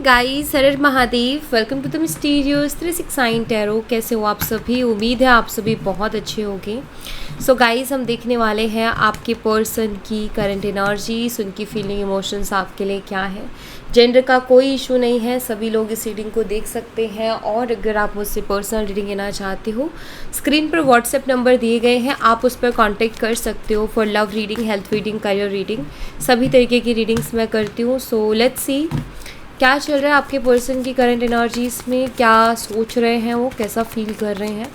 Guys, हर हर Mahadev. Welcome to the mysterious 369 tarot. कैसे हो आप सभी? उम्मीद है आप सभी बहुत अच्छे होंगे। सो गाइस, हम देखने वाले हैं आपके पर्सन की करंट एनर्जीज, उनकी फीलिंग, इमोशंस आपके लिए क्या है। जेंडर का कोई इशू नहीं है, सभी लोग इस रीडिंग को देख सकते हैं। और अगर आप मुझसे पर्सनल रीडिंग लेना चाहते हो, स्क्रीन पर व्हाट्सएप नंबर दिए गए हैं, आप उस पर कांटेक्ट कर सकते हो for love reading, health reading, career reading. सभी तरीके की रीडिंग्स मैं करती हूँ। सो लेट्स सी क्या चल रहा है आपके पर्सन की करंट एनर्जीज़ में, क्या सोच रहे हैं वो, कैसा फील कर रहे हैं।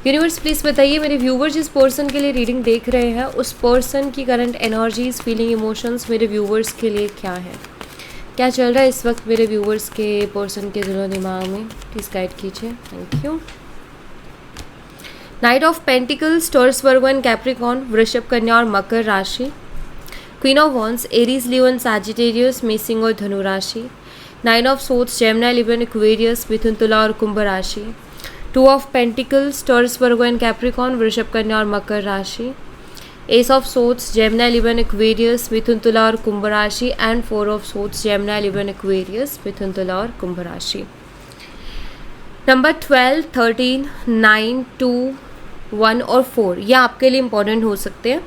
यूनिवर्स प्लीज़ बताइए मेरे व्यूवर्स जिस पर्सन के लिए रीडिंग देख रहे हैं, उस पर्सन की करंट एनर्जीज़, फीलिंग, इमोशंस मेरे व्यूवर्स के लिए क्या है, क्या चल रहा है इस वक्त मेरे व्यूवर्स के पर्सन के दिलो दिमाग में। प्लीज़ गाइड कीजिए, thank you. Knight of pentacles, Taurus, Virgo and Capricorn, वृषभ, कन्या और मकर राशि। Queen of wands, Aries, Leo and Sagittarius, मेषिंग और धनु राशि। Nine of swords, Gemini, Libra and Aquarius, मिथुन, तुला और कुंभ राशि। Two of pentacles, Taurus, Virgo and Capricorn, वृषभ, कन्या और मकर राशि। Ace of swords, Gemini, Libra and Aquarius, मिथुन, तुला और कुंभ राशि। And four of swords, Gemini, Libra and Aquarius, मिथुन, तुला और कुंभ राशि। नंबर 12, 13, 9, 2, 1 और 4 ये आपके लिए इंपॉर्टेंट हो सकते हैं।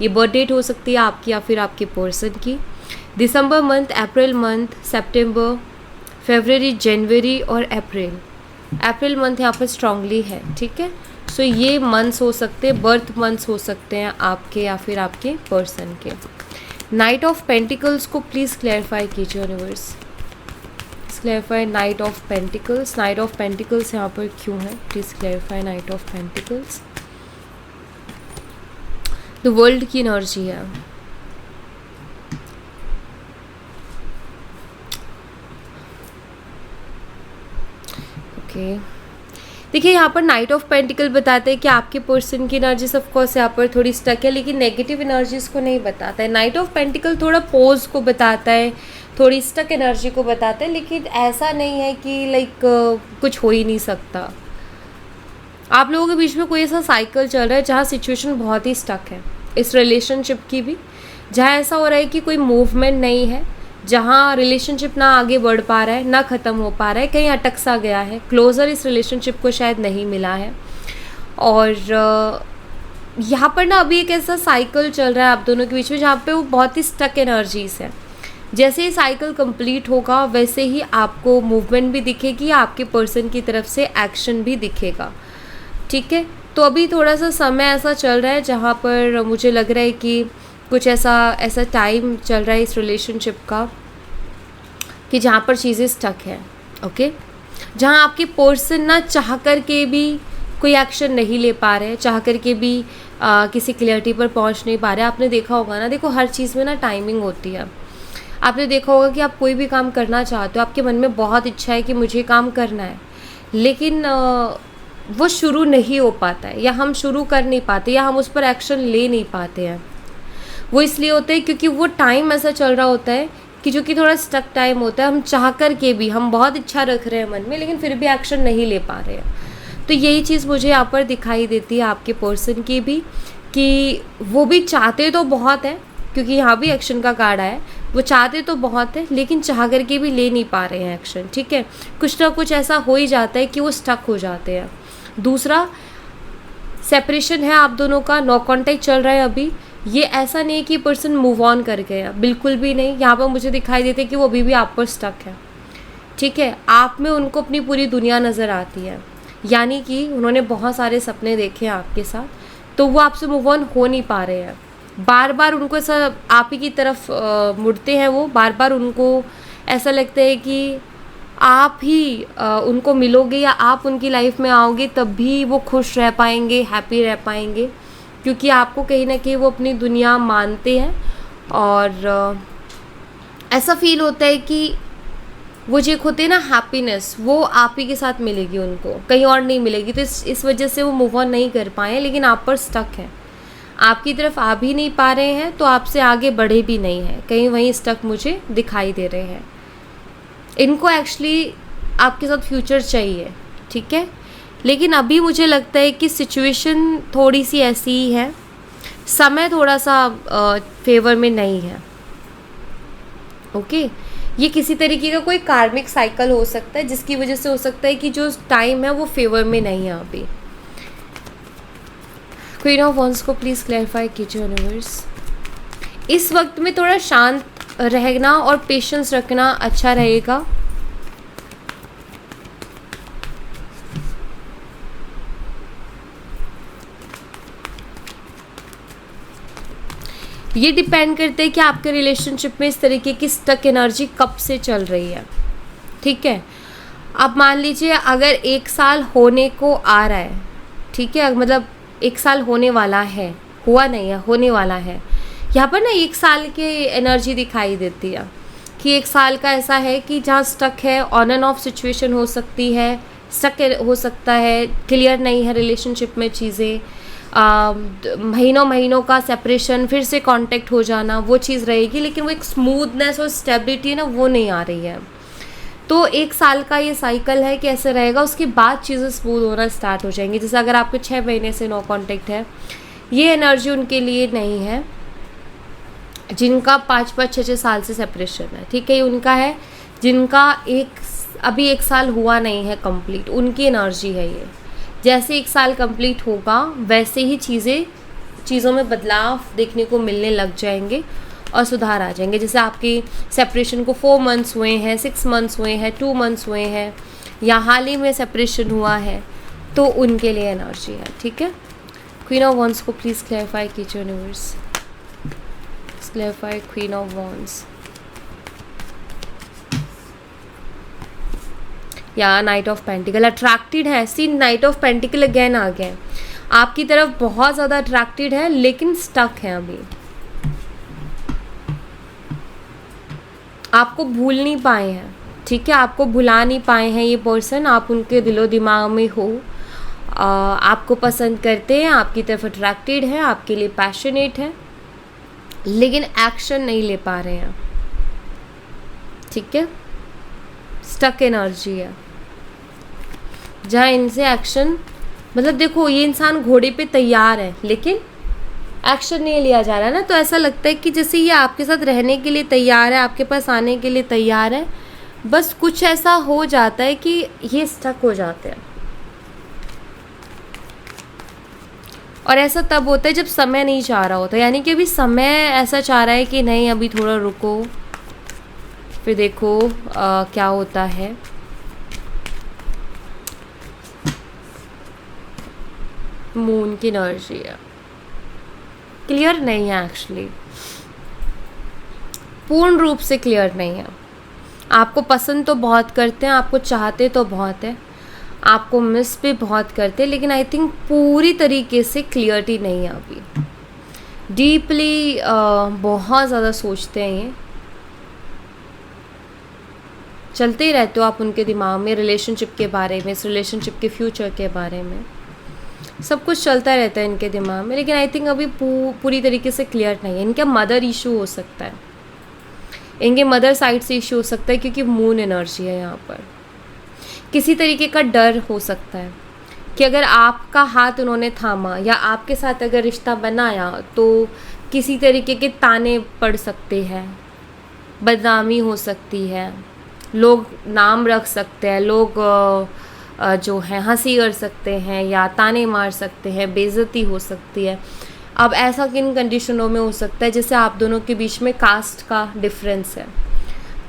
ये बर्थ डेट हो सकती है आपकी या फिर आपके पर्सन की। दिसंबर मंथ, अप्रैल मंथ, सितंबर, फरवरी, जनवरी और अप्रैल। अप्रैल मंथ यहाँ पर स्ट्रांगली है, ठीक है। सो ये मंथ्स हो सकते हैं, बर्थ मंथ्स हो सकते हैं आपके या फिर आपके पर्सन के। नाइट ऑफ पेंटिकल्स को प्लीज़ क्लैरिफाई कीजिए universe, clarify night of pentacles. Night of pentacles यहाँ पर क्यों है, please clarify night of pentacles. The world की एनर्जी है। ओके, देखिए यहाँ पर नाइट ऑफ पेंटिकल बताते हैं कि आपके पर्सन की एनर्जीज ऑफ कोर्स यहाँ पर थोड़ी स्टक है, लेकिन नेगेटिव एनर्जीज को नहीं बताता है। नाइट ऑफ पेंटिकल थोड़ा पोज को बताता है, थोड़ी स्टक एनर्जी को बताता है, लेकिन ऐसा नहीं है कि लाइक कुछ हो ही नहीं सकता। आप लोगों के बीच में कोई ऐसा साइकिल चल रहा है जहाँ सिचुएशन बहुत ही स्टक है, इस रिलेशनशिप की भी, जहाँ ऐसा हो रहा है कि कोई मूवमेंट नहीं है, जहाँ रिलेशनशिप ना आगे बढ़ पा रहा है, ना ख़त्म हो पा रहा है, कहीं अटक सा गया है, क्लोज़र इस रिलेशनशिप को शायद नहीं मिला है। और यहाँ पर ना अभी एक ऐसा साइकिल चल रहा है आप दोनों के बीच में जहाँ पे वो बहुत ही स्टक एनर्जीज़ है। जैसे ही साइकिल कंप्लीट होगा वैसे ही आपको मूवमेंट भी दिखेगी, आपके पर्सन की तरफ से एक्शन भी दिखेगा, ठीक है। तो अभी थोड़ा सा समय ऐसा चल रहा है जहाँ पर मुझे लग रहा है कि कुछ ऐसा टाइम चल रहा है इस रिलेशनशिप का कि जहाँ पर चीज़ें स्टक हैं, ओके। जहाँ आपके पर्सन ना चाह कर के भी कोई एक्शन नहीं ले पा रहे, चाह कर के भी किसी क्लियरिटी पर पहुँच नहीं पा रहे। आपने देखा होगा ना, देखो हर चीज़ में ना टाइमिंग होती है। आपने देखा होगा कि आप कोई भी काम करना चाहते हो, आपके मन में बहुत इच्छा है कि मुझे काम करना है, लेकिन वो शुरू नहीं हो पाता है, या हम शुरू कर नहीं पाते, या हम उस पर एक्शन ले नहीं पाते हैं। वो इसलिए होता है क्योंकि वो टाइम ऐसा चल रहा होता है कि जो कि थोड़ा स्टक टाइम होता है। हम चाह कर के भी, हम बहुत इच्छा रख रहे हैं मन में, लेकिन फिर भी एक्शन नहीं ले पा रहे हैं। तो यही चीज़ मुझे यहाँ पर दिखाई देती है आपके पर्सन की भी, कि वो भी चाहते तो बहुत है, क्योंकि यहाँ भी एक्शन का कार्ड आया है। वो चाहते तो बहुत है, लेकिन चाह कर के भी ले नहीं पा रहे हैं एक्शन, ठीक है। कुछ ना कुछ ऐसा हो ही जाता है कि वो स्टक हो जाते हैं। दूसरा, सेपरेशन है आप दोनों का, नो कॉन्टैक्ट चल रहा है अभी। ये ऐसा नहीं है कि पर्सन मूव ऑन कर गया, बिल्कुल भी नहीं। यहाँ पर मुझे दिखाई देता है कि वो अभी भी आप पर स्टक है, ठीक है। आप में उनको अपनी पूरी दुनिया नज़र आती है, यानी कि उन्होंने बहुत सारे सपने देखे हैं आपके साथ, तो वो आपसे मूव ऑन हो नहीं पा रहे हैं। बार बार उनको ऐसा आप ही की तरफ मुड़ते हैं, वो बार बार उनको ऐसा लगता है कि आप ही उनको मिलोगे या आप उनकी लाइफ में आओगे तब भी वो खुश रह पाएंगे, हैप्पी रह पाएंगे, क्योंकि आपको कहीं ना कहीं वो अपनी दुनिया मानते हैं। और ऐसा फील होता है कि वो जो होते हैं ना हैप्पीनेस, वो आप ही के साथ मिलेगी, उनको कहीं और नहीं मिलेगी। तो इस वजह से वो मूव ऑन नहीं कर पाए, लेकिन आप पर स्टक है, आपकी तरफ आ भी नहीं पा रहे हैं, तो आपसे आगे बढ़े भी नहीं हैं, कहीं वहीं स्टक मुझे दिखाई दे रहे हैं। इनको एक्चुअली आपके साथ फ्यूचर चाहिए, ठीक है, लेकिन अभी मुझे लगता है कि सिचुएशन थोड़ी सी ऐसी ही है, समय थोड़ा सा फेवर में नहीं है, ओके। ये किसी तरीके का कोई कार्मिक साइकिल हो सकता है, जिसकी वजह से हो सकता है कि जो टाइम है वो फेवर में नहीं है अभी। क्वीन ऑफ वॉन्ड्स को प्लीज़ क्लैरिफाई कीजिए यूनिवर्स। इस वक्त में थोड़ा शांत रहना और पेशेंस रखना अच्छा रहेगा। ये डिपेंड करता है कि आपके रिलेशनशिप में इस तरीके की स्टक एनर्जी कब से चल रही है। ठीक है, अब मान लीजिए अगर 1 साल होने को आ रहा है, ठीक है, मतलब 1 साल होने वाला है, हुआ नहीं है, होने वाला है। यहाँ पर ना 1 साल की एनर्जी दिखाई देती है कि 1 साल का ऐसा है कि जहाँ स्टक है, ऑन एंड ऑफ सिचुएशन हो सकती है, स्टक हो सकता है, क्लियर नहीं है रिलेशनशिप में चीज़ें, महीनों महीनों का सेपरेशन, फिर से कांटेक्ट हो जाना, वो चीज़ रहेगी, लेकिन वो एक स्मूथनेस और स्टेबिलिटी है ना, वो नहीं आ रही है। तो 1 साल का ये साइकिल है कि ऐसे रहेगा, उसके बाद चीज़ें स्मूथ होना स्टार्ट हो जाएंगी। जैसे अगर आपको 6 महीने से नो कांटेक्ट है, ये एनर्जी उनके लिए नहीं है जिनका 5-5, 6-6 साल से सेपरेशन है। ठीक है, ये उनका है जिनका अभी 1 साल हुआ नहीं है कंप्लीट, उनकी एनर्जी है ये। जैसे 1 साल कंप्लीट होगा वैसे ही चीज़ों में बदलाव देखने को मिलने लग जाएंगे और सुधार आ जाएंगे। जैसे आपकी सेपरेशन को 4 मंथ्स हुए हैं, 6 मंथ्स हुए हैं, 2 मंथ्स हुए हैं, या हाल ही में सेपरेशन हुआ है, तो उनके लिए एनर्जी है। ठीक है, क्वीन ऑफ वॉन्ड्स को प्लीज़ क्लैरिफाई कीजिए universe. Clarify queen of wands या नाइट ऑफ पेंटिकल। अट्रैक्टेड है, सी नाइट ऑफ पेंटिकल अगेन आ गए, आपकी तरफ बहुत ज़्यादा अट्रैक्टेड है लेकिन स्टक है अभी, आपको भूल नहीं पाए हैं। ठीक है, आपको भुला नहीं पाए हैं ये पर्सन, आप उनके दिलो दिमाग में हो, आपको पसंद करते हैं, आपकी तरफ अट्रैक्टेड है, आपके लिए पैशनेट है, लेकिन एक्शन नहीं ले पा रहे हैं। ठीक है, स्टक एनर्जी है जहाँ इनसे एक्शन, मतलब देखो ये इंसान घोड़े पे तैयार है लेकिन एक्शन नहीं लिया जा रहा है ना, तो ऐसा लगता है कि जैसे ये आपके साथ रहने के लिए तैयार है, आपके पास आने के लिए तैयार है, बस कुछ ऐसा हो जाता है कि ये स्टक हो जाते हैं। और ऐसा तब होता है जब समय नहीं चाह रहा होता, यानी कि अभी समय ऐसा चाह रहा है कि नहीं अभी थोड़ा रुको, फिर देखो क्या होता है। मून की एनर्जी है, क्लियर नहीं है एक्चुअली, पूर्ण रूप से क्लियर नहीं है। आपको पसंद तो बहुत करते हैं, आपको चाहते तो बहुत है, आपको मिस भी बहुत करते हैं, लेकिन आई थिंक पूरी तरीके से क्लियरिटी नहीं है अभी। डीपली बहुत ज़्यादा सोचते हैं, ये चलते ही रहते हो आप उनके दिमाग में, रिलेशनशिप के बारे में, इस रिलेशनशिप के फ्यूचर के बारे में, सब कुछ चलता रहता है इनके दिमाग में, लेकिन आई थिंक अभी पूरी तरीके से क्लियर नहीं है। इनका मदर इशू हो सकता है, इनके मदर साइड से इशू हो सकता है, क्योंकि मून एनर्जी है यहाँ पर। किसी तरीके का डर हो सकता है कि अगर आपका हाथ उन्होंने थामा या आपके साथ अगर रिश्ता बनाया तो किसी तरीके के ताने पड़ सकते हैं, बदनामी हो सकती है, लोग नाम रख सकते हैं, लोग जो है हंसी कर सकते हैं या ताने मार सकते हैं, बेइज्जती हो सकती है। अब ऐसा किन कंडीशनों में हो सकता है, जैसे आप दोनों के बीच में कास्ट का डिफरेंस है,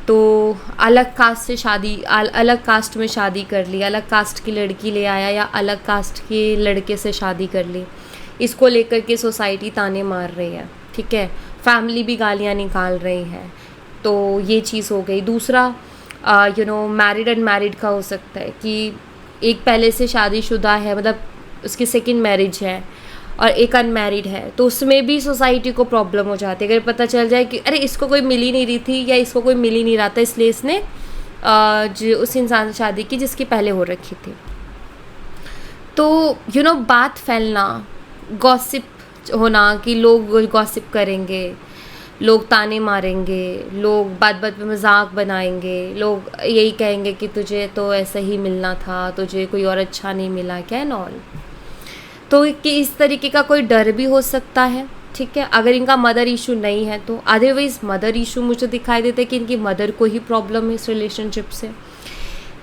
तो अलग कास्ट से शादी, अलग कास्ट में शादी कर ली, अलग कास्ट की लड़की ले आया या अलग कास्ट के लड़के से शादी कर ली, इसको लेकर के सोसाइटी ताने मार रही है। ठीक है, फैमिली भी गालियाँ निकाल रही है, तो ये चीज़ हो गई। दूसरा मैरिड एंड मैरिड का हो सकता है कि एक पहले से शादीशुदा है, मतलब उसकी सेकंड मैरिज है, और एक अनमैरिड है, तो उसमें भी सोसाइटी को प्रॉब्लम हो जाती है। अगर पता चल जाए कि अरे इसको कोई मिल ही नहीं रही थी या इसको कोई मिल ही नहीं रहा था, इसलिए इसने जो उस इंसान से शादी की जिसकी पहले हो रखी थी, तो बात फैलना, गॉसिप होना कि लोग गॉसिप करेंगे, लोग ताने मारेंगे, लोग बात बात पे मजाक बनाएंगे, लोग यही कहेंगे कि तुझे तो ऐसा ही मिलना था, तुझे कोई और अच्छा नहीं मिला क्या एंड ऑल। तो कि इस तरीके का कोई डर भी हो सकता है ठीक है, अगर इनका मदर इशू नहीं है तो। अदरवाइज मदर इशू मुझे दिखाई देता है कि इनकी मदर को ही प्रॉब्लम है इस रिलेशनशिप से।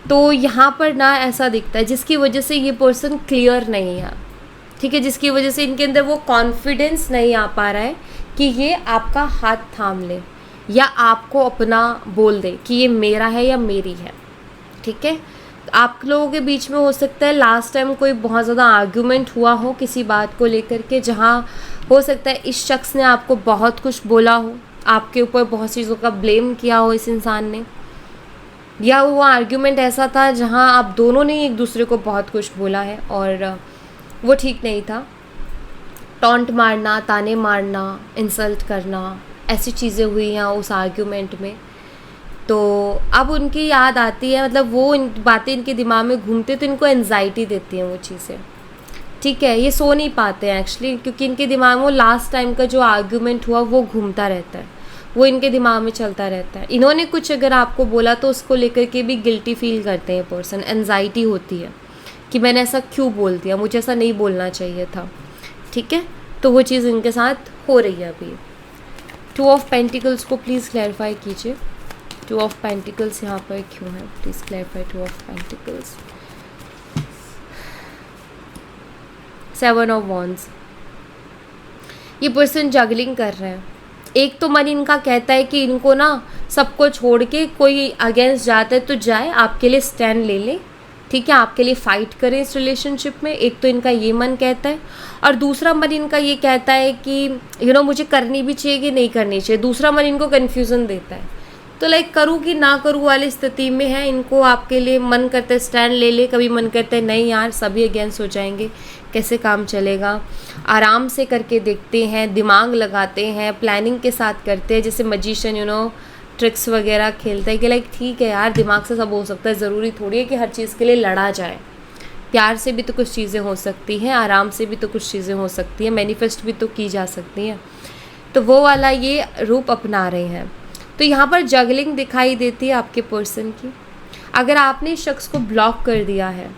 तो यहाँ पर ना ऐसा दिखता है जिसकी वजह से ये पर्सन क्लियर नहीं है, ठीक है, जिसकी वजह से इनके अंदर वो कॉन्फिडेंस नहीं आ पा रहा है कि ये आपका हाथ थाम ले या आपको अपना बोल दे कि ये मेरा है या मेरी है, ठीक है। आप लोगों के बीच में हो सकता है लास्ट टाइम कोई बहुत ज़्यादा आर्ग्यूमेंट हुआ हो किसी बात को लेकर के, जहाँ हो सकता है इस शख्स ने आपको बहुत कुछ बोला हो, आपके ऊपर बहुत चीज़ों का ब्लेम किया हो इस इंसान ने, या वो आर्ग्यूमेंट ऐसा था जहाँ आप दोनों ने एक दूसरे को बहुत कुछ बोला है और वो ठीक नहीं था। टॉन्ट मारना, ताने मारना, इंसल्ट करना, ऐसी चीज़ें हुई हैं उस आर्ग्यूमेंट में। तो अब उनकी याद आती है, मतलब वो इन बातें इनके दिमाग में घूमती तो इनको एनजाइटी देती हैं वो चीज़ें, ठीक है। ये सो नहीं पाते हैं एक्चुअली, क्योंकि इनके दिमाग में वो लास्ट टाइम का जो आर्ग्यूमेंट हुआ वो घूमता रहता है, वो इनके दिमाग में चलता रहता है। इन्होंने कुछ अगर आपको बोला तो उसको लेकर के भी गिल्टी फील करते हैं पर्सन, एनजाइटी होती है कि मैंने ऐसा क्यों बोल दिया, मुझे ऐसा नहीं बोलना चाहिए था, ठीक है। तो वो चीज़ इनके साथ हो रही है अभी। 2 ऑफ पेंटिकल्स को प्लीज़ क्लैरिफाई कीजिए। 2 ऑफ पेंटिकल्स यहाँ पर क्यों है, please clarify 2 of pentacles. 7 of wands, ये पर्सन जगलिंग कर रहे हैं। एक तो मन इनका कहता है कि इनको ना सबको छोड़ के कोई अगेंस्ट जाता है तो जाए, आपके लिए स्टैंड ले ले, ठीक है, आपके लिए फ़ाइट करें इस रिलेशनशिप में। एक तो इनका ये मन कहता है, और दूसरा मन इनका ये कहता है कि मुझे करनी भी चाहिए कि नहीं करनी चाहिए। दूसरा मन इनको कन्फ्यूज़न देता है। तो लाइक करूँ कि ना करूँ वाली स्थिति में है इनको। आपके लिए मन करता है स्टैंड ले ले, कभी मन करता है नहीं यार सभी अगेंस्ट हो जाएंगे, कैसे काम चलेगा, आराम से करके देखते हैं, दिमाग लगाते हैं, प्लानिंग के साथ करते हैं, जैसे मजिशियन ट्रिक्स वगैरह खेलते हैं कि लाइक ठीक है यार दिमाग से सब हो सकता है, ज़रूरी थोड़ी है कि हर चीज़ के लिए लड़ा जाए। प्यार से भी तो कुछ चीज़ें हो सकती हैं, आराम से भी तो कुछ चीज़ें हो सकती हैं, मैनिफेस्ट भी तो की जा सकती हैं। तो वो वाला ये रूप अपना रहे हैं। तो यहाँ पर जगलिंग दिखाई देती है आपके पर्सन की। अगर आपने इस शख्स को ब्लॉक कर दिया है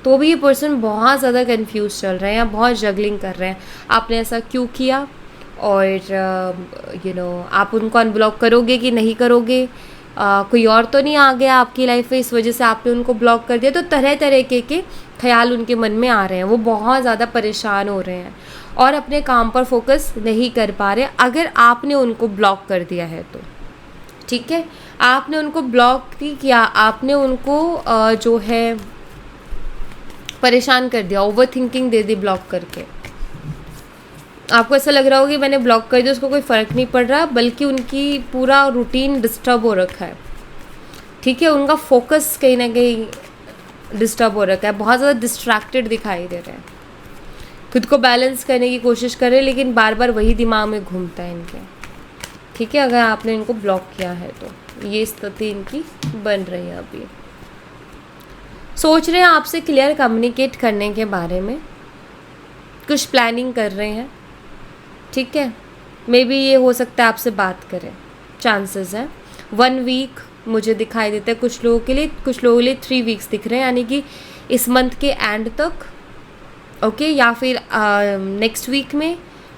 तो भी ये पर्सन बहुत ज़्यादा कंफ्यूज चल रहे हैं या बहुत जगलिंग कर रहे हैं, आपने ऐसा क्यों किया, और आप उनको अनब्लॉक करोगे कि नहीं करोगे, कोई और तो नहीं आ गया आपकी लाइफ में इस वजह से आपने उनको ब्लॉक कर दिया। तो तरह तरह के ख्याल उनके मन में आ रहे हैं, वो बहुत ज़्यादा परेशान हो रहे हैं और अपने काम पर फोकस नहीं कर पा रहे अगर आपने उनको ब्लॉक कर दिया है तो, ठीक है। आपने उनको ब्लॉक नहीं किया, आपने उनको जो है परेशान कर दिया, ओवर थिंकिंग दे दी ब्लॉक करके। आपको ऐसा लग रहा होगा कि मैंने ब्लॉक कर दिया, उसको कोई फ़र्क नहीं पड़ रहा, बल्कि उनकी पूरा रूटीन डिस्टर्ब हो रखा है, ठीक है। उनका फोकस कहीं ना कहीं डिस्टर्ब हो रखा है, बहुत ज़्यादा डिस्ट्रैक्टेड दिखाई दे रहे हैं, खुद को बैलेंस करने की कोशिश कर रहे हैं लेकिन बार बार वही दिमाग में घूमता है इनके, ठीक है। अगर आपने इनको ब्लॉक किया है तो ये स्थिति इनकी बन रही है अभी। सोच रहे हैं आपसे क्लियर कम्युनिकेट करने के बारे में, कुछ प्लानिंग कर रहे हैं, ठीक है। मे बी ये हो सकता है आपसे बात करें, चांसेस है। 1 वीक मुझे दिखाई देता है कुछ लोगों के लिए, कुछ लोगों के लिए 3 वीक्स दिख रहे हैं, यानी कि इस मंथ के एंड तक, ओके, या फिर नेक्स्ट वीक में।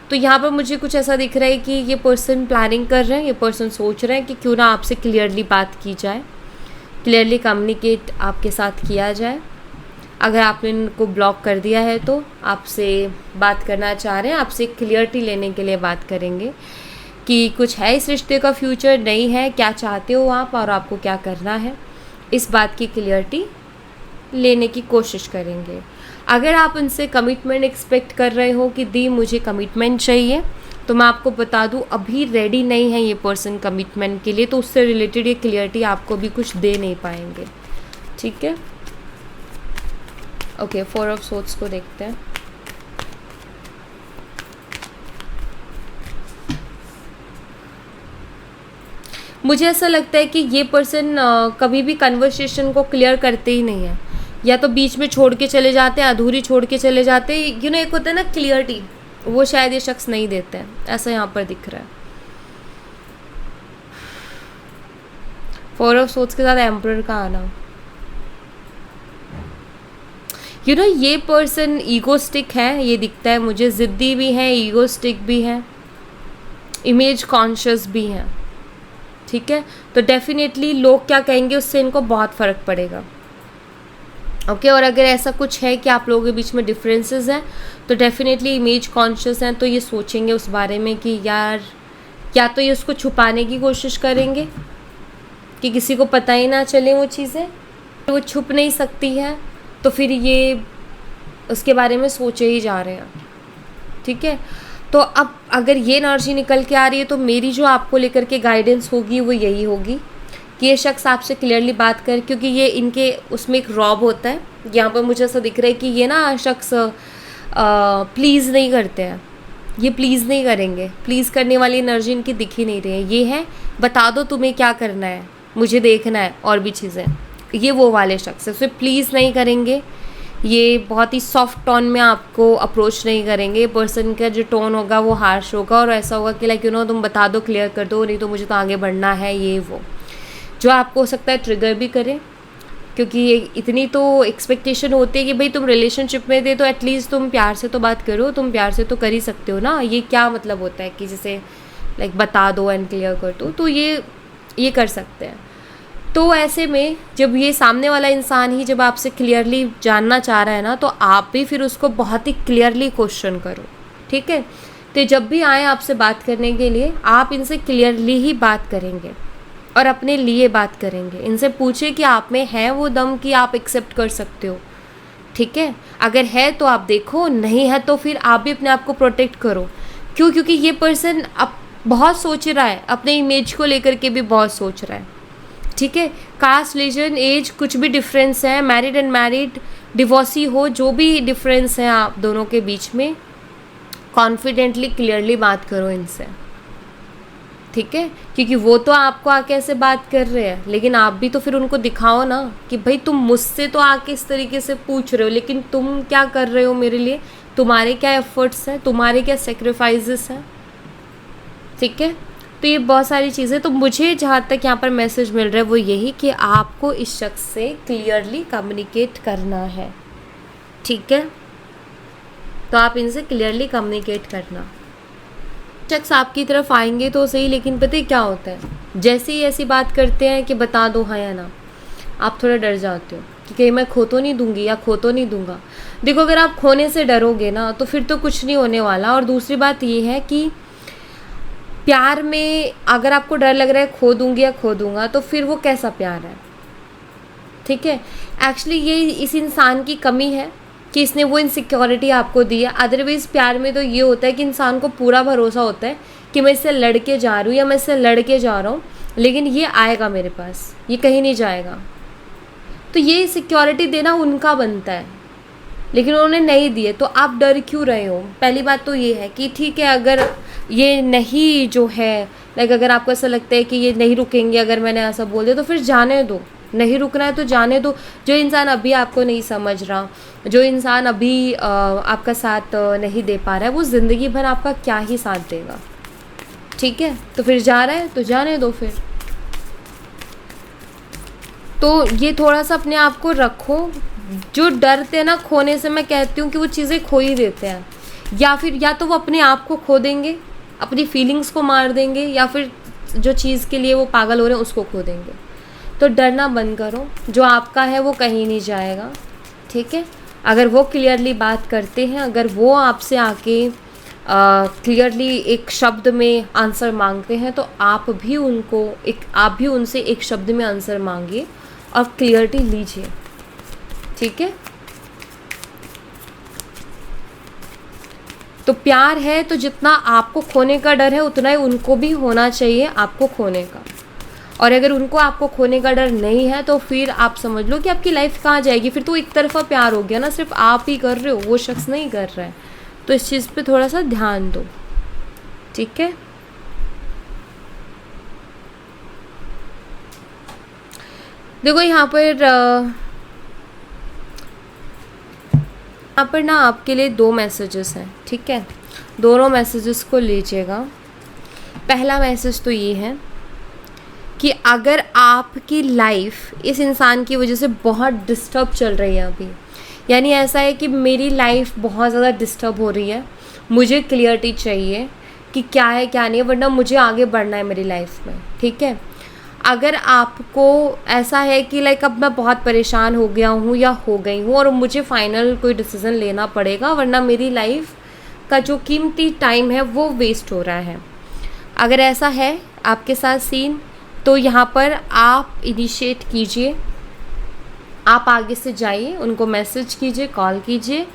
तो यहाँ पर मुझे कुछ ऐसा दिख रहा है कि ये पर्सन प्लानिंग कर रहे हैं, ये पर्सन सोच रहे हैं कि क्यों ना आपसे क्लियरली बात की जाए, क्लियरली कम्युनिकेट आपके साथ किया जाए। अगर आपने इनको ब्लॉक कर दिया है तो आपसे बात करना चाह रहे हैं, आपसे क्लियरिटी लेने के लिए बात करेंगे कि कुछ है इस रिश्ते का फ्यूचर, नहीं है, क्या चाहते हो आप और आपको क्या करना है, इस बात की क्लियरिटी लेने की कोशिश करेंगे। अगर आप उनसे कमिटमेंट एक्सपेक्ट कर रहे हो कि दी मुझे कमिटमेंट चाहिए, तो मैं आपको बता दूं अभी रेडी नहीं है ये पर्सन कमिटमेंट के लिए, तो उससे रिलेटेड ये क्लियरिटी आपको भी कुछ दे नहीं पाएंगे, ठीक है। ओके, 4 ऑफ सोर्ड्स को देखते हैं। मुझे ऐसा लगता है कि ये पर्सन कभी भी कन्वर्सेशन को क्लियर करते ही नहीं है, या तो बीच में छोड़ के चले जाते हैं, अधूरी छोड़ के चले जाते हैं। एक होता है ना क्लियरिटी, वो शायद ये शख्स नहीं देते हैं, ऐसा यहाँ पर दिख रहा है। 4 ऑफ सोर्ड्स के साथ एम्परर का आना, ये पर्सन ईगोस्टिक है, ये दिखता है मुझे, ज़िद्दी भी है, ईगोस्टिक भी है, इमेज कॉन्शियस भी है, ठीक है। तो डेफिनेटली लोग क्या कहेंगे उससे इनको बहुत फ़र्क पड़ेगा, ओके। और अगर ऐसा कुछ है कि आप लोगों के बीच में डिफरेंसेस हैं तो डेफिनेटली इमेज कॉन्शियस हैं, तो ये सोचेंगे उस बारे में कि यार या तो ये उसको छुपाने की कोशिश करेंगे कि किसी को पता ही ना चले वो चीज़ें, वो छुप नहीं सकती है, तो फिर ये उसके बारे में सोचे ही जा रहे हैं, ठीक है। तो अब अगर ये एनर्जी निकल के आ रही है तो मेरी जो आपको लेकर के गाइडेंस होगी वो यही होगी कि ये शख्स आपसे क्लियरली बात कर, क्योंकि ये इनके उसमें एक रॉब होता है। यहाँ पर मुझे ऐसा दिख रहा है कि ये ना शख्स प्लीज़ नहीं करते हैं, ये प्लीज़ नहीं करेंगे, प्लीज़ करने वाली एनर्जी इनकी दिख ही नहीं रही है। ये है बता दो तुम्हें क्या करना है, मुझे देखना है और भी चीज़ें, ये वो वाले शख्स है। सिर्फ प्लीज़ नहीं करेंगे, ये बहुत ही सॉफ्ट टोन में आपको अप्रोच नहीं करेंगे। पर्सन का जो टोन होगा वो हार्श होगा और ऐसा होगा कि लाइक तुम बता दो, क्लियर कर दो, नहीं तो मुझे तो आगे बढ़ना है, ये वो जो आपको हो सकता है ट्रिगर भी करे, क्योंकि ये इतनी तो एक्सपेक्टेशन होती है कि भाई तुम रिलेशनशिप में थे तो एटलीस्ट तुम प्यार से तो बात करो, तुम प्यार से तो कर ही सकते हो ना। ये क्या मतलब होता है कि जैसे लाइक बता दो एंड क्लियर कर दो, तो ये कर सकते हैं। तो ऐसे में जब ये सामने वाला इंसान ही जब आपसे क्लियरली जानना चाह रहा है ना, तो आप भी फिर उसको बहुत ही क्लियरली क्वेश्चन करो, ठीक है। तो जब भी आए आपसे बात करने के लिए, आप इनसे क्लियरली ही बात करेंगे और अपने लिए बात करेंगे। इनसे पूछे कि आप में है वो दम कि आप एक्सेप्ट कर सकते हो, ठीक है। अगर है तो आप देखो, नहीं है तो फिर आप भी अपने आप को प्रोटेक्ट करो। क्यों? क्योंकि ये पर्सन अब बहुत सोच रहा है, अपने इमेज को लेकर के भी बहुत सोच रहा है, ठीक है। कास्ट, रिलीजन, एज कुछ भी डिफरेंस है, मैरिड अनमैरिड, डिवोर्सी हो, जो भी डिफरेंस है आप दोनों के बीच में, कॉन्फिडेंटली क्लियरली बात करो इनसे, ठीक है। क्योंकि वो तो आपको आके ऐसे बात कर रहे हैं, लेकिन आप भी तो फिर उनको दिखाओ ना कि भाई तुम मुझसे तो आके इस तरीके से पूछ रहे हो, लेकिन तुम क्या कर रहे हो मेरे लिए, तुम्हारे क्या एफर्ट्स हैं, तुम्हारे क्या सेक्रीफाइसेस हैं, ठीक है। तो ये बहुत सारी चीज़ें, तो मुझे जहाँ तक यहाँ पर मैसेज मिल रहा है वो यही कि आपको इस शख्स से क्लियरली कम्युनिकेट करना है, ठीक है। तो आप इनसे क्लियरली कम्युनिकेट करना। शख्स आपकी तरफ आएंगे तो सही, लेकिन पता है क्या होता है, जैसे ही ऐसी बात करते हैं कि बता दो हाँ या ना, आप थोड़ा डर जाते हो कि कहीं मैं खो तो नहीं दूंगी या खो तो नहीं दूंगा। देखो, अगर आप खोने से डरोगे ना तो फिर तो कुछ नहीं होने वाला। और दूसरी बात ये है कि प्यार में अगर आपको डर लग रहा है खो दूंगी या खो दूंगा, तो फिर वो कैसा प्यार है, ठीक है। एक्चुअली ये इस इंसान की कमी है कि इसने वो इनसिक्योरिटी आपको दी है। अदरवाइज़ प्यार में तो ये होता है कि इंसान को पूरा भरोसा होता है कि मैं इससे लड़के जा रही हूँ या मैं इससे लड़के जा रहा हूँ, लेकिन ये आएगा मेरे पास, ये कहीं नहीं जाएगा। तो ये सिक्योरिटी देना उनका बनता है, लेकिन उन्होंने नहीं दिए, तो आप डर क्यों रहे हो? पहली बात तो ये है कि ठीक है, अगर ये नहीं जो है लाइक अगर आपको ऐसा लगता है कि ये नहीं रुकेंगे, अगर मैंने ऐसा बोल दिया तो फिर जाने दो, नहीं रुकना है तो जाने दो। जो इंसान अभी आपको नहीं समझ रहा, जो इंसान अभी आपका साथ नहीं दे पा रहा है, वो ज़िंदगी भर आपका क्या ही साथ देगा, ठीक है। तो फिर जा रहा है तो जाने दो फिर। तो ये थोड़ा सा अपने आप को रखो। जो डरते हैं ना खोने से, मैं कहती हूँ कि वो चीज़ें खो ही देते हैं, या फिर या तो वो अपने आप को खो देंगे, अपनी फीलिंग्स को मार देंगे, या फिर जो चीज़ के लिए वो पागल हो रहे हैं उसको खो देंगे। तो डरना बंद करो, जो आपका है वो कहीं नहीं जाएगा, ठीक है। अगर वो क्लियरली बात करते हैं, अगर वो आपसे आके क्लियरली एक शब्द में आंसर मांगते हैं, तो आप भी उनसे एक शब्द में आंसर मांगिए और क्लियरिटी लीजिए, ठीक है। तो प्यार है तो जितना आपको खोने का डर है उतना ही उनको भी होना चाहिए आपको खोने का। और अगर उनको आपको खोने का डर नहीं है तो फिर आप समझ लो कि आपकी लाइफ कहाँ जाएगी। फिर तो एक तरफा प्यार हो गया ना, सिर्फ आप ही कर रहे हो, वो शख्स नहीं कर रहा है। तो इस चीज़ पे थोड़ा सा ध्यान दो, ठीक है। देखो यहाँ पर ना आपके लिए 2 मैसेजेस हैं, ठीक है। दोनों मैसेजेस को लीजिएगा। पहला मैसेज तो ये है कि अगर आपकी लाइफ इस इंसान की वजह से बहुत डिस्टर्ब चल रही है अभी, यानी ऐसा है कि मेरी लाइफ बहुत ज़्यादा डिस्टर्ब हो रही है, मुझे क्लियरिटी चाहिए कि क्या है क्या नहीं है, वरना मुझे आगे बढ़ना है मेरी लाइफ में, ठीक है। अगर आपको ऐसा है कि लाइक अब मैं बहुत परेशान हो गया हूँ या हो गई हूँ और मुझे फाइनल कोई डिसीज़न लेना पड़ेगा, वरना मेरी लाइफ का जो कीमती टाइम है वो वेस्ट हो रहा है, अगर ऐसा है आपके साथ सीन, तो यहाँ पर आप इनिशिएट कीजिए, आप आगे से जाइए, उनको मैसेज कीजिए, कॉल कीजिए,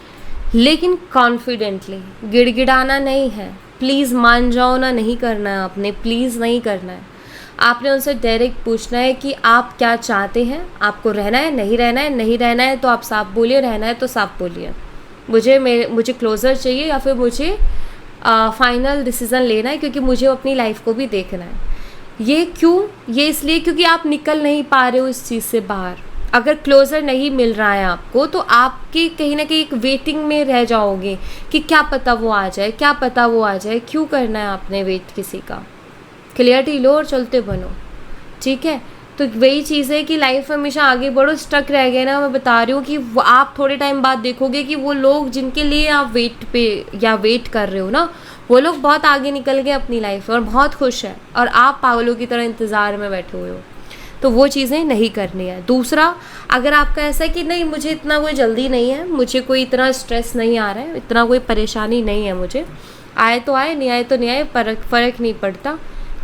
लेकिन कॉन्फिडेंटली, गिड़गिड़ाना नहीं है, प्लीज़ मान जाओ ना, नहीं करना है आपने, प्लीज़ नहीं करना है। आपने उनसे डायरेक्ट पूछना है कि आप क्या चाहते हैं, आपको रहना है, नहीं रहना है, नहीं रहना है तो आप साफ बोलिए, रहना है तो साफ बोलिए, मुझे क्लोज़र चाहिए या फिर मुझे फाइनल डिसीज़न लेना है, क्योंकि मुझे अपनी लाइफ को भी देखना है। ये क्यों? ये इसलिए क्योंकि आप निकल नहीं पा रहे हो इस चीज़ से बाहर। अगर क्लोज़र नहीं मिल रहा है आपको, तो आपकी कहीं ना कहीं एक वेटिंग में रह जाओगे कि क्या पता वो आ जाए, क्या पता वो आ जाए। क्यों करना है आपने वेट किसी का? क्लियरिटी लो और चलते बनो, ठीक है। तो वही चीज़ है कि लाइफ में हमेशा आगे बढ़ो, स्टक रह गए ना, मैं बता रही हूँ कि आप थोड़े टाइम बाद देखोगे कि वो लोग जिनके लिए आप वेट कर रहे हो ना, वो लोग बहुत आगे निकल गए अपनी लाइफ में और बहुत खुश है, और आप पागलों की तरह इंतज़ार में बैठे हुए हो। तो वो चीज़ें नहीं करनी है। दूसरा, अगर आपका ऐसा है कि नहीं मुझे इतना कोई जल्दी नहीं है, मुझे कोई इतना स्ट्रेस नहीं आ रहा है, इतना कोई परेशानी नहीं है, मुझे आए तो आए, नहीं आए तो नहीं आए, फ़र्क नहीं पड़ता,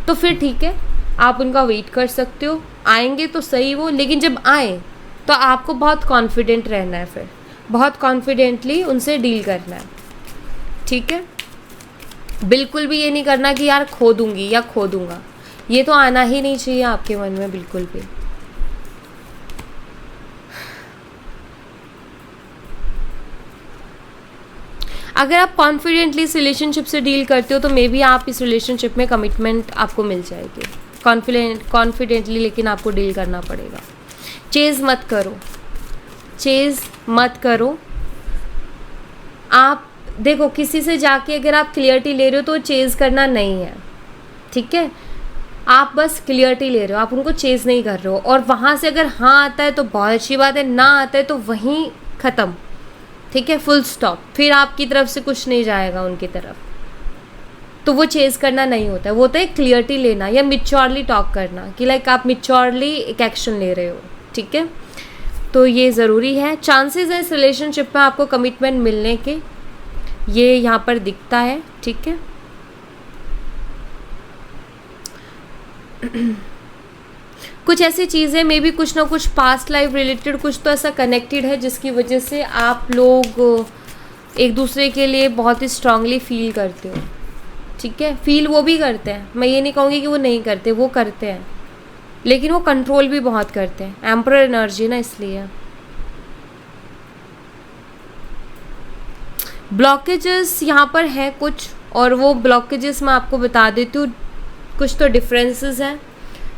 तो फिर ठीक है, आप उनका वेट कर सकते हो। आएंगे तो सही वो, लेकिन जब आए तो आपको बहुत कॉन्फिडेंट रहना है, फिर बहुत कॉन्फिडेंटली उनसे डील करना है, ठीक है। बिल्कुल भी ये नहीं करना कि यार खो दूंगी या खो दूंगा, ये तो आना ही नहीं चाहिए आपके मन में बिल्कुल भी। अगर आप कॉन्फिडेंटली इस रिलेशनशिप से डील करते हो तो मे बी आप इस रिलेशनशिप में कमिटमेंट आपको मिल जाएगी कॉन्फिडेंटली, लेकिन आपको डील करना पड़ेगा। चेज़ मत करो। आप देखो, किसी से जाके अगर आप क्लियरिटी ले रहे हो तो चेज़ करना नहीं है, ठीक है। आप बस क्लियरिटी ले रहे हो, आप उनको चेज़ नहीं कर रहे हो, और वहाँ से अगर हाँ आता है तो बहुत अच्छी बात है, ना आता है तो वहीं ख़त्म, ठीक है, फुल स्टॉप। फिर आपकी तरफ से कुछ नहीं जाएगा उनकी तरफ, तो वो चेज़ करना नहीं होता है। वो होता है क्लियरिटी लेना या मिच्योरली टॉक करना कि लाइक आप मिच्योरली एक एक्शन ले रहे हो, ठीक है। तो ये ज़रूरी है। चांसेस है इस रिलेशनशिप में आपको कमिटमेंट मिलने के, ये यहाँ पर दिखता है, ठीक है। कुछ ऐसी चीज़ें मे बी कुछ ना कुछ पास्ट लाइफ रिलेटेड कुछ तो ऐसा कनेक्टेड है जिसकी वजह से आप लोग एक दूसरे के लिए बहुत ही स्ट्रांगली फील करते हो, ठीक है। फील वो भी करते हैं, मैं ये नहीं कहूँगी कि वो नहीं करते, वो करते हैं, लेकिन वो कंट्रोल भी बहुत करते हैं। एम्परर एनर्जी ना, इसलिए ब्लॉकेजेस यहाँ पर है कुछ, और वो ब्लॉकेजेस मैं आपको बता देती हूँ। कुछ तो डिफरेंसेस हैं,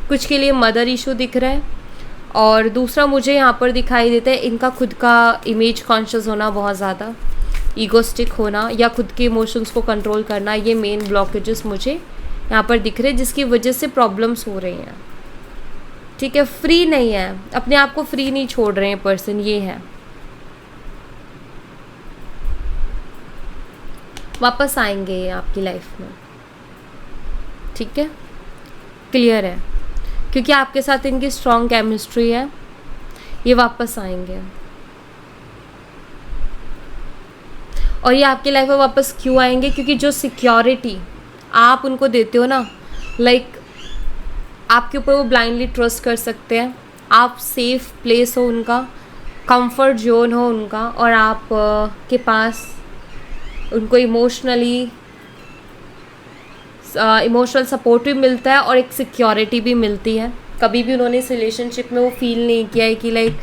कुछ के लिए मदर इशू दिख रहा है, और दूसरा मुझे यहाँ पर दिखाई देता है इनका खुद का इमेज कॉन्शियस होना, बहुत ज़्यादा ईगोस्टिक होना या खुद के इमोशंस को कंट्रोल करना। ये मेन ब्लॉकेजेस मुझे यहाँ पर दिख रहे हैं जिसकी वजह से प्रॉब्लम्स हो रही हैं, ठीक है। फ्री नहीं है, अपने आप को फ्री नहीं छोड़ रहे हैं पर्सन, ये है। वापस आएंगे ये आपकी लाइफ में, ठीक है, क्लियर है, क्योंकि आपके साथ इनकी स्ट्रॉन्ग केमिस्ट्री है, ये वापस आएंगे। और ये आपकी लाइफ में वापस क्यों आएंगे? क्योंकि जो सिक्योरिटी आप उनको देते हो ना, लाइक आपके ऊपर वो ब्लाइंडली ट्रस्ट कर सकते हैं, आप सेफ प्लेस हो उनका, कंफर्ट जोन हो उनका, और आप के पास उनको इमोशनल सपोर्ट भी मिलता है और एक सिक्योरिटी भी मिलती है। कभी भी उन्होंने इस रिलेशनशिप में वो फील नहीं किया है कि लाइक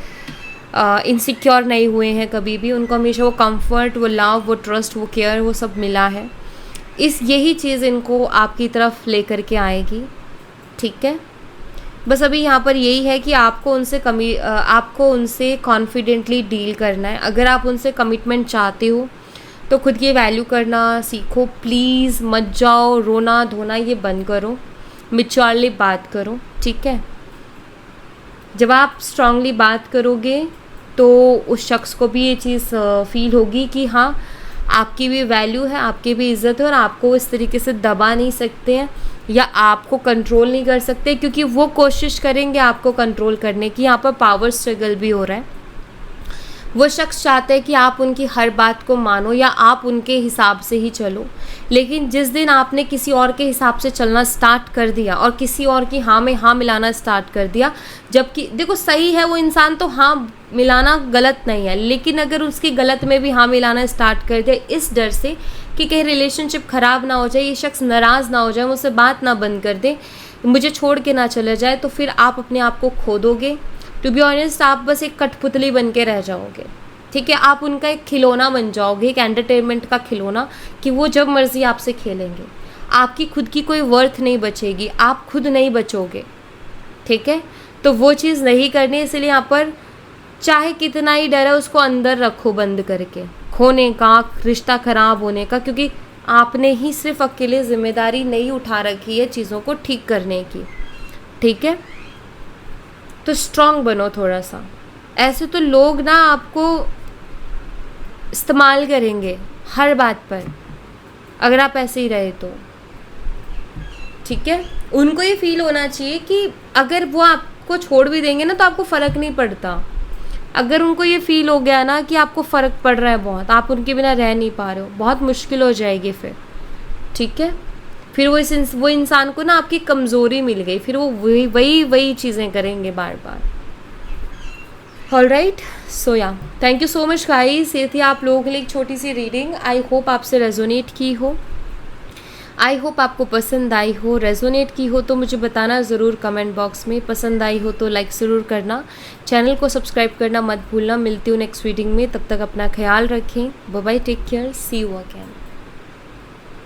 इनसिक्योर नहीं हुए हैं कभी भी। उनको हमेशा वो कंफर्ट, वो लव, वो ट्रस्ट, वो केयर, वो सब मिला है। यही चीज़ इनको आपकी तरफ लेकर के आएगी, ठीक है। बस अभी यहाँ पर यही है कि आपको उनसे कॉन्फिडेंटली डील करना है। अगर आप उनसे कमिटमेंट चाहते हो तो खुद की वैल्यू करना सीखो, प्लीज़। मत जाओ रोना धोना, ये बंद करो, मैच्योरली बात करो, ठीक है। जब आप स्ट्रांगली बात करोगे तो उस शख्स को भी ये चीज़ फील होगी कि हाँ, आपकी भी वैल्यू है, आपकी भी इज़्ज़त है और आपको वो इस तरीके से दबा नहीं सकते हैं या आपको कंट्रोल नहीं कर सकते, क्योंकि वो कोशिश करेंगे आपको कंट्रोल करने की। यहाँ पर पावर स्ट्रगल भी हो रहा है। वो शख्स चाहते हैं कि आप उनकी हर बात को मानो या आप उनके हिसाब से ही चलो, लेकिन जिस दिन आपने किसी और के हिसाब से चलना स्टार्ट कर दिया और किसी और की हाँ में हाँ मिलाना स्टार्ट कर दिया, जबकि देखो सही है वो इंसान, तो हाँ मिलाना गलत नहीं है, लेकिन अगर उसकी गलत में भी हाँ मिलाना स्टार्ट कर दिया इस डर से कि कहीं रिलेशनशिप ख़राब ना हो जाए, ये शख्स नाराज़ ना हो जाए, मुझसे बात ना बंद कर दे, मुझे छोड़ के ना चले जाए, तो फिर आप अपने आप को खो दोगे। टू बी ऑनेस्ट, आप बस एक कठपुतली बन के रह जाओगे, ठीक है। आप उनका एक खिलौना बन जाओगे, एक एंटरटेनमेंट का खिलौना, कि वो जब मर्जी आपसे खेलेंगे। आपकी खुद की कोई वर्थ नहीं बचेगी, आप खुद नहीं बचोगे, ठीक है। तो वो चीज़ नहीं करनी, इसलिए यहाँ पर चाहे कितना ही डर है उसको अंदर रखो बंद करके, खोने का, रिश्ता ख़राब होने का, क्योंकि आपने ही सिर्फ अकेले जिम्मेदारी नहीं उठा रखी है चीज़ों को ठीक करने की, ठीक है। तो स्ट्रांग बनो थोड़ा सा। ऐसे तो लोग ना आपको इस्तेमाल करेंगे हर बात पर, अगर आप ऐसे ही रहे तो, ठीक है। उनको ये फील होना चाहिए कि अगर वो आपको छोड़ भी देंगे ना तो आपको फ़र्क नहीं पड़ता। अगर उनको ये फील हो गया ना कि आपको फ़र्क पड़ रहा है बहुत, आप उनके बिना रह नहीं पा रहे हो, बहुत मुश्किल हो जाएगी फिर, ठीक है। फिर वो इंसान को ना आपकी कमज़ोरी मिल गई, फिर वो वही चीज़ें करेंगे बार बार। ऑलराइट, सो या thank you so much guys, ये थी आप लोगों के लिए एक छोटी सी रीडिंग। आई होप आपसे रेजोनेट की हो, आई होप आपको पसंद आई हो। रेजोनेट की हो तो मुझे बताना ज़रूर कमेंट बॉक्स में, पसंद आई हो तो लाइक ज़रूर करना, चैनल को सब्सक्राइब करना मत भूलना। मिलती हूँ नेक्स्ट रीडिंग में, तब तक अपना ख्याल रखें। Bye bye, take care, see you again.